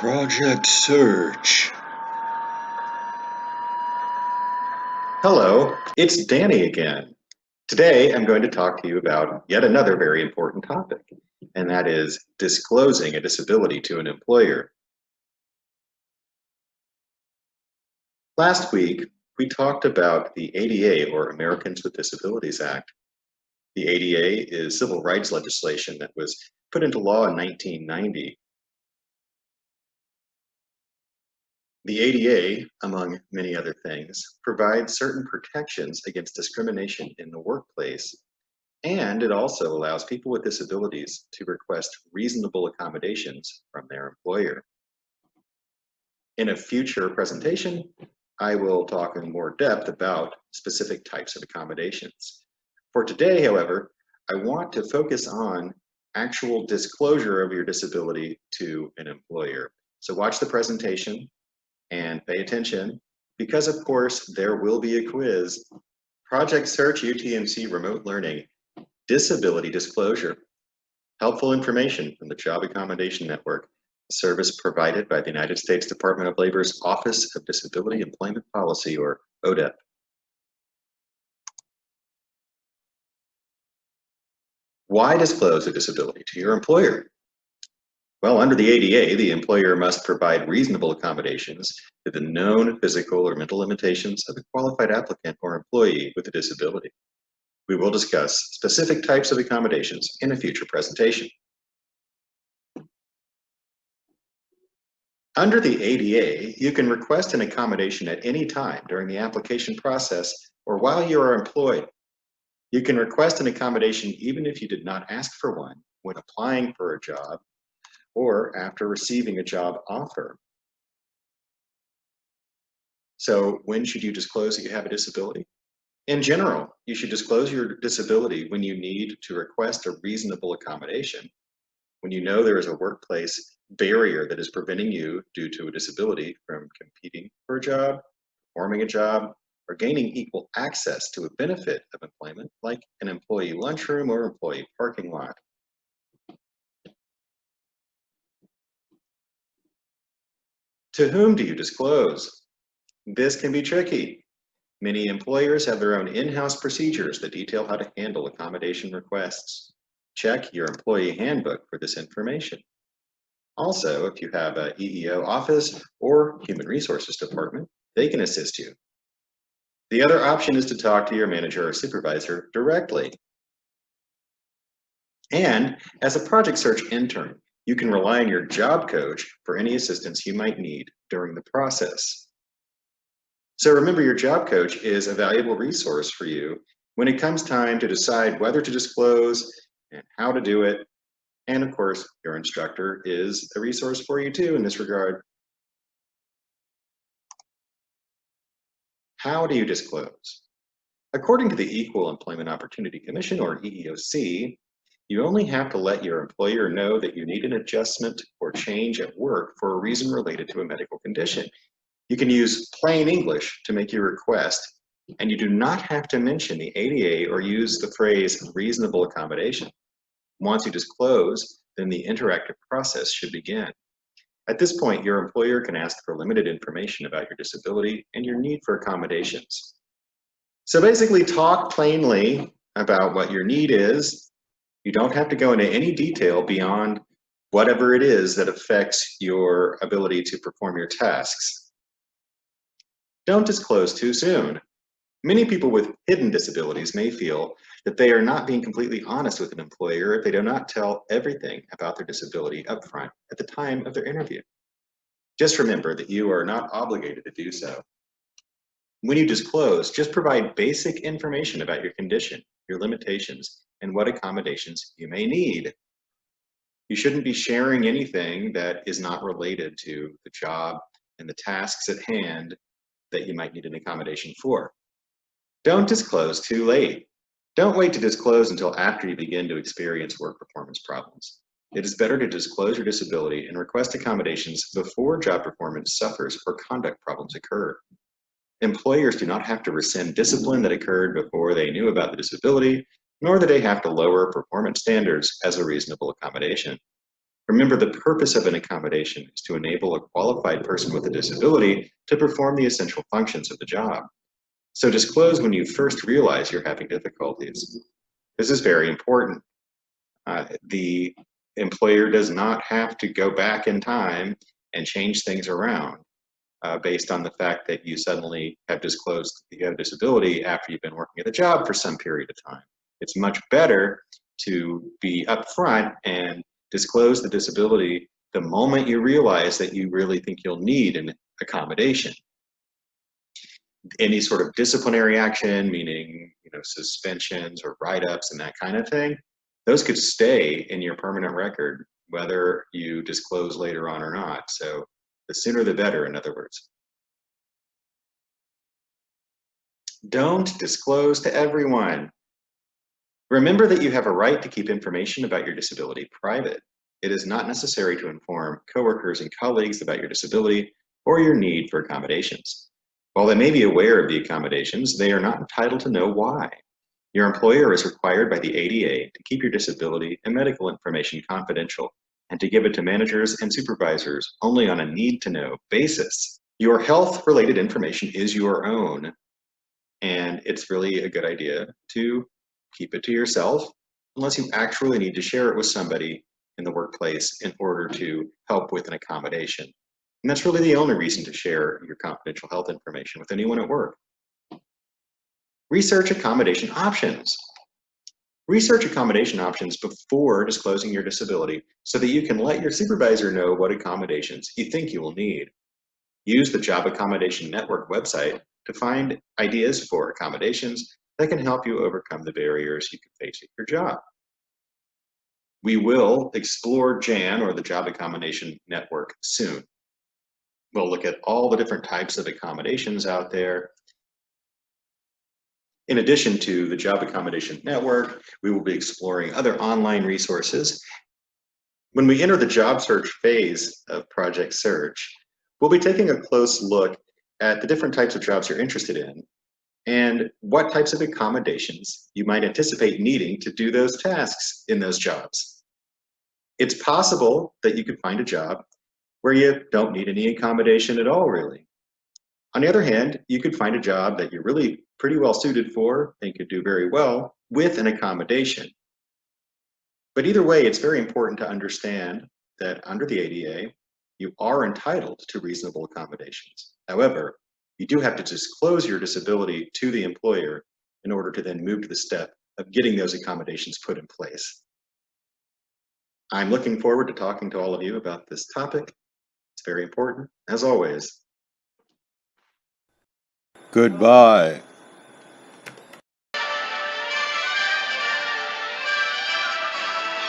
Project Search. Hello, it's Danny again. Today I'm going to talk to you about yet another very important topic, and that is disclosing a disability to an employer. Last week, we talked about the ADA, or Americans with Disabilities Act. The ADA is civil rights legislation that was put into law in 1990. The ADA, among many other things, provides certain protections against discrimination in the workplace, and it also allows people with disabilities to request reasonable accommodations from their employer. In a future presentation, I will talk in more depth about specific types of accommodations. For today, however, I want to focus on actual disclosure of your disability to an employer. So watch the presentation and pay attention, because of course there will be a quiz. Project Search UTMC Remote Learning, Disability Disclosure. Helpful information from the Job Accommodation Network, a service provided by the United States Department of Labor's Office of Disability Employment Policy, or ODEP. Why disclose a disability to your employer? Well, under the ADA, the employer must provide reasonable accommodations to the known physical or mental limitations of a qualified applicant or employee with a disability. We will discuss specific types of accommodations in a future presentation. Under the ADA, you can request an accommodation at any time during the application process or while you are employed. You can request an accommodation even if you did not ask for one when applying for a job or after receiving a job offer. So when should you disclose that you have a disability? In general, you should disclose your disability when you need to request a reasonable accommodation, when you know there is a workplace barrier that is preventing you due to a disability from competing for a job, performing a job, or gaining equal access to a benefit of employment like an employee lunchroom or employee parking lot. To whom do you disclose? This can be tricky. Many employers have their own in-house procedures that detail how to handle accommodation requests. Check your employee handbook for this information. Also, if you have an EEO office or human resources department, they can assist you. The other option is to talk to your manager or supervisor directly. And as a Project Search intern, you can rely on your job coach for any assistance you might need during the process. So remember, your job coach is a valuable resource for you when it comes time to decide whether to disclose and how to do it. And of course, your instructor is a resource for you too in this regard. How do you disclose? According to the Equal Employment Opportunity Commission, or EEOC, you only have to let your employer know that you need an adjustment or change at work for a reason related to a medical condition. You can use plain English to make your request, and you do not have to mention the ADA or use the phrase reasonable accommodation. Once you disclose, then the interactive process should begin. At this point, your employer can ask for limited information about your disability and your need for accommodations. So basically, talk plainly about what your need is. You don't have to go into any detail beyond whatever it is that affects your ability to perform your tasks. Don't disclose too soon. Many people with hidden disabilities may feel that they are not being completely honest with an employer if they do not tell everything about their disability upfront at the time of their interview. Just remember that you are not obligated to do so. When you disclose, just provide basic information about your condition, your limitations, and what accommodations you may need. You shouldn't be sharing anything that is not related to the job and the tasks at hand that you might need an accommodation for. Don't disclose too late. Don't wait to disclose until after you begin to experience work performance problems. It is better to disclose your disability and request accommodations before job performance suffers or conduct problems occur. Employers do not have to rescind discipline that occurred before they knew about the disability, nor do they have to lower performance standards as a reasonable accommodation. Remember, the purpose of an accommodation is to enable a qualified person with a disability to perform the essential functions of the job. So disclose when you first realize you're having difficulties. This is very important. The employer does not have to go back in time and change things around based on the fact that you suddenly have disclosed that you have a disability after you've been working at the job for some period of time. It's much better to be upfront and disclose the disability the moment you realize that you really think you'll need an accommodation. Any sort of disciplinary action, meaning suspensions or write-ups and that kind of thing, those could stay in your permanent record whether you disclose later on or not. So the sooner the better, in other words. Don't disclose to everyone. Remember that you have a right to keep information about your disability private. It is not necessary to inform coworkers and colleagues about your disability or your need for accommodations. While they may be aware of the accommodations, they are not entitled to know why. Your employer is required by the ADA to keep your disability and medical information confidential and to give it to managers and supervisors only on a need-to-know basis. Your health-related information is your own, and it's really a good idea to keep it to yourself unless you actually need to share it with somebody in the workplace in order to help with an accommodation. And that's really the only reason to share your confidential health information with anyone at work. Research accommodation options. Research accommodation options before disclosing your disability so that you can let your supervisor know what accommodations you think you will need. Use the Job Accommodation Network website to find ideas for accommodations that can help you overcome the barriers you can face at your job. We will explore JAN, or the Job Accommodation Network, soon. We'll look at all the different types of accommodations out there. In addition to the Job Accommodation Network, we will be exploring other online resources. When we enter the job search phase of Project Search, we'll be taking a close look at the different types of jobs you're interested in and what types of accommodations you might anticipate needing to do those tasks in those jobs. It's possible that you could find a job where you don't need any accommodation at all, really. On the other hand, you could find a job that you're really pretty well suited for and could do very well with an accommodation. But either way, it's very important to understand that under the ADA, you are entitled to reasonable accommodations. However, you do have to disclose your disability to the employer in order to then move to the step of getting those accommodations put in place. I'm looking forward to talking to all of you about this topic. It's very important, as always. Goodbye.